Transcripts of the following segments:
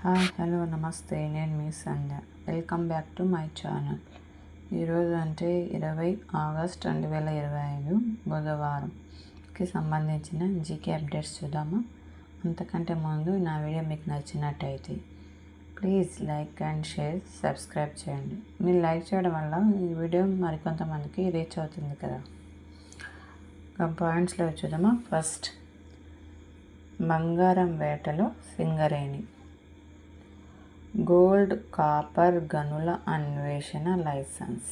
Hi hello namaste, నేను మీ Sandhya. Welcome back to my channel. ఈరోజు అంటే 20 ఆగస్ట్ 2025 బుధవారంకి సంబంధించిన జీకే అప్డేట్స్ చూద్దాము. అంతకంటే ముందు నా వీడియో మీకు నచ్చినట్టయితే please like and share, subscribe చేయండి. మీరు లైక్ చేయడం వల్ల ఈ వీడియో మరికొంతమందికి రీచ్ అవుతుంది కదా. పాయింట్స్లో చూద్దామా. ఫస్ట్, బంగారం వేటలో సింగరేణి. గోల్డ్ కాపర్ గనుల అన్వేషణ లైసెన్స్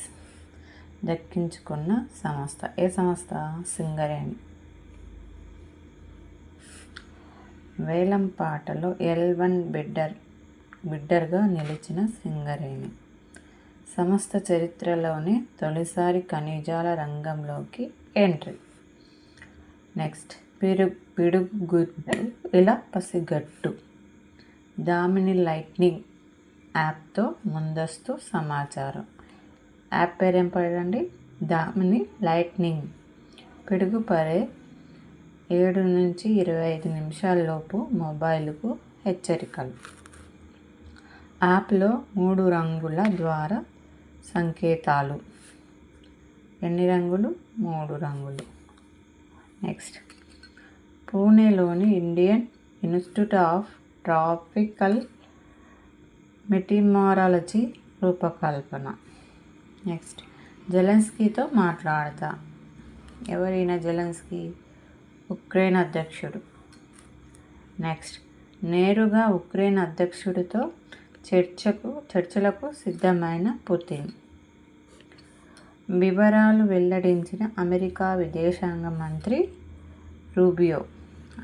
దక్కించుకున్న సంస్థ. ఏ సంస్థ? సింగరేణి. వేలంపాటలో L1 బిడ్డర్గా నిలిచిన సింగరేణి సంస్థ చరిత్రలోనే తొలిసారి ఖనిజాల రంగంలోకి ఎంట్రీ. నెక్స్ట్, పిడుగుద్దు ఇలా పసిగట్టు. దామిని లైట్నింగ్ యాప్తో ముందస్తు సమాచారం. యాప్ పేరు ఏం పడండి? దామిని లైట్నింగ్. పిడుగు పడే 7 నుంచి 25 నిమిషాల్లోపు మొబైల్కు హెచ్చరికలు. యాప్లో 3 రంగుల ద్వారా సంకేతాలు. ఎన్ని రంగులు? 3 రంగులు. నెక్స్ట్, పూణేలోని Indian Institute of Tropical Meteorology రూపకల్పన. నెక్స్ట్, జెలెన్స్కీతో మాట్లాడతా. ఎవరైనా జెలెన్స్కీ? ఉక్రెయిన్ అధ్యక్షుడు. నెక్స్ట్, నేరుగా ఉక్రెయిన్ అధ్యక్షుడితో చర్చలకు సిద్ధమైన పుతిన్. వివరాలు వెల్లడించిన అమెరికా విదేశాంగ మంత్రి రూబియో.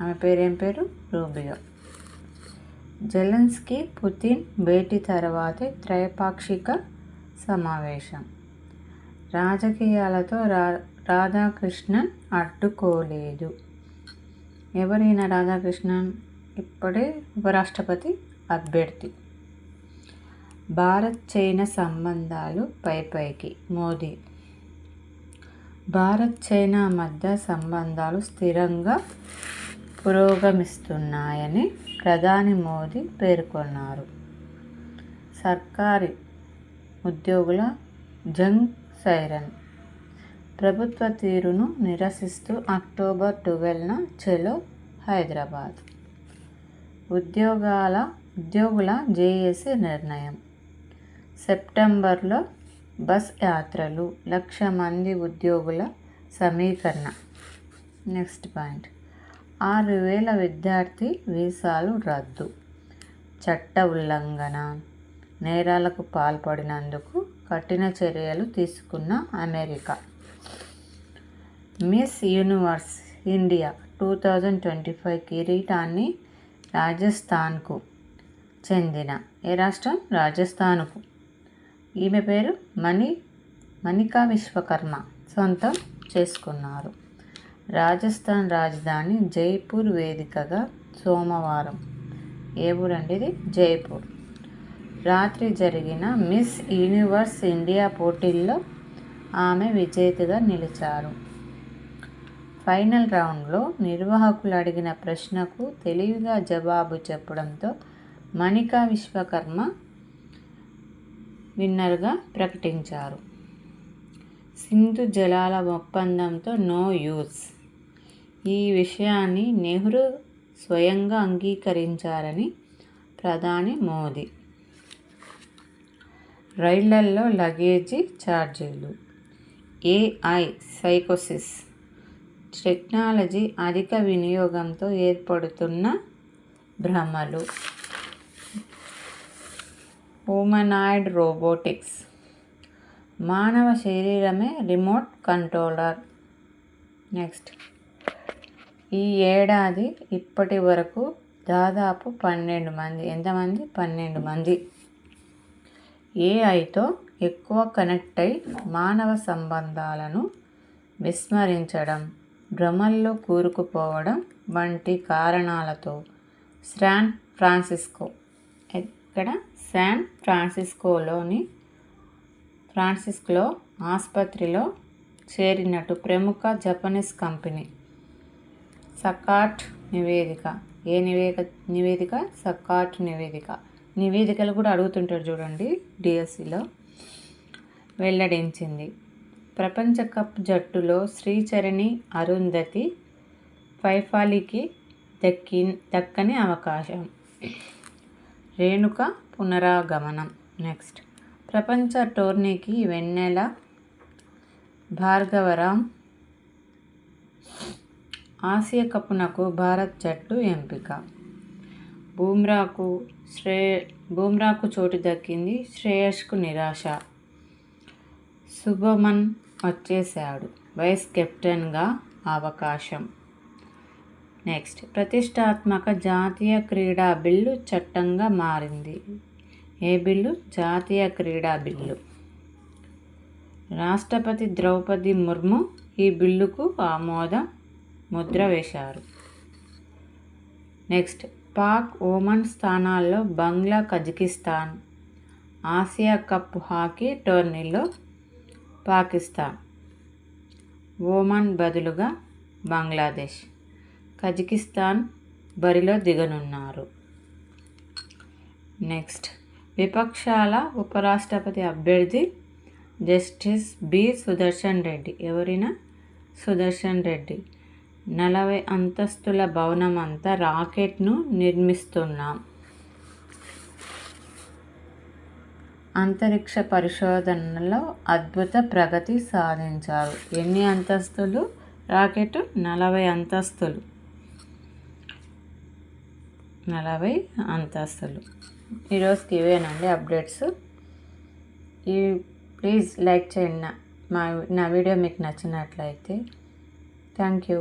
ఆమె పేరేం పేరు? రూబియో. జెలెన్స్కీ పుతిన్ భేటీ తర్వాతే త్రైపాక్షిక సమావేశం. రాజకీయాలతో రాధాకృష్ణన్ అడ్డుకోలేదు. ఎవరైనా రాధాకృష్ణన్? ఇప్పుడే ఉపరాష్ట్రపతి అభ్యర్థి. భారత్ చైనా సంబంధాలు పైకి. మోదీ. భారత్ చైనా మధ్య సంబంధాలు స్థిరంగా పురోగమిస్తున్నాయని ప్రధాని మోదీ పేర్కొన్నారు. సర్కారీ ఉద్యోగుల జంగ్ సైరన్. ప్రభుత్వ తీరును నిరసిస్తూ అక్టోబర్ 12న చలో హైదరాబాద్. ఉద్యోగుల జేఏసీ నిర్ణయం. సెప్టెంబర్లో బస్ యాత్రలు, 1,00,000 మంది ఉద్యోగుల సమీకరణ. నెక్స్ట్ పాయింట్, 6,000 విద్యార్థి వీసాలు రద్దు. చట్ట ఉల్లంఘన, నేరాలకు పాల్పడినందుకు కఠిన చర్యలు తీసుకున్న అమెరికా. మిస్ యూనివర్స్ ఇండియా 2025 కిరీటాన్ని రాజస్థాన్కు చెందిన ఏ రాష్ట్రం? రాజస్థాన్కు. ఈమె పేరు మణికా విశ్వకర్మ సొంతం చేసుకున్నారు. రాజస్థాన్ రాజధాని జైపూర్ వేదికగా సోమవారం. ఏ ఊరండి ఇది? జైపూర్. రాత్రి జరిగిన మిస్ యూనివర్స్ ఇండియా పోటీల్లో ఆమె విజేతగా నిలిచారు. ఫైనల్ రౌండ్లో నిర్వాహకులు అడిగిన ప్రశ్నకు తెలివిగా జవాబు చెప్పడంతో మణికా విశ్వకర్మ విన్నర్గా ప్రకటించారు. సింధు జలాల ఒప్పందంతో నో యూజ్. ఈ విషయాన్ని నెహ్రూ స్వయంగా అంగీకరించారని ప్రధాని మోదీ. రైళ్లల్లో లగేజీ ఛార్జీలు. ఏఐ సైకోసిస్. టెక్నాలజీ అధిక వినియోగంతో ఏర్పడుతున్న భ్రమలు. Humanoid robotics. మానవ శరీరమే రిమోట్ కంట్రోలర్. నెక్స్ట్, ఈ ఏడాది ఇప్పటి వరకు దాదాపు 12 మంది. ఎంతమంది? 12 మంది ఏఐతో ఎక్కువ కనెక్ట్ అయి మానవ సంబంధాలను విస్మరించడం, భ్రమల్లో కూరుకుపోవడం వంటి కారణాలతో శాన్ ఫ్రాన్సిస్కోలో ఆసుపత్రిలో చేరినట్టు ప్రముఖ జపనీస్ కంపెనీ సకాట్ నివేదిక. ఏ నివేదిక? సకాట్ నివేదిక నివేదికలు కూడా అడుగుతుంటారు చూడండి డిఎస్సిలో, వెల్లడించింది. ప్రపంచ కప్ జట్టులో శ్రీచరణి, అరుంధతి పైఫాలికి దక్కని అవకాశం. రేణుక పునరాగమనం. నెక్స్ట్, ప్రపంచ టోర్నీకి వెన్నెల భార్గవరాం. ఆసియా కప్నకు భారత్ జట్టు ఎంపిక. బూమ్రాకు చోటు దక్కింది, శ్రేయస్కు నిరాశ. శుభమన్ వచ్చేశాడు, వైస్ కెప్టెన్గా అవకాశం. నెక్స్ట్, ప్రతిష్టాత్మక జాతీయ క్రీడా బిల్లు చట్టంగా మారింది. ఏ బిల్లు? జాతీయ క్రీడా బిల్లు. రాష్ట్రపతి ద్రౌపది ముర్ము ఈ బిల్లుకు ఆమోద ముద్ర వేశారు. నెక్స్ట్, పాక్, ఒమన్ స్థానాల్లో బంగ్లా, కజకిస్తాన్. ఆసియా కప్ హాకీ టోర్నీలో పాకిస్తాన్, ఒమన్ బదులుగా బంగ్లాదేశ్, కజకిస్తాన్ బరిలో దిగనున్నారు. నెక్స్ట్, విపక్షాల ఉపరాష్ట్రపతి అభ్యర్థి జస్టిస్ బి సుదర్శన్ రెడ్డి. ఎవరైనా? సుదర్శన్ రెడ్డి. 40 అంతస్తుల భవనం అంతా రాకెట్ను నిర్మిస్తున్నాం. అంతరిక్ష పరిశోధనలో అద్భుత ప్రగతి సాధించారు. ఎన్ని అంతస్తులు రాకెట్? 40 అంతస్తులు. 40 అంతస్తులు. ఈరోజుకి ఇవేనండి అప్డేట్స్. ప్లీజ్ లైక్ చేయండి నా వీడియో మీకు నచ్చినట్లయితే. Thank you.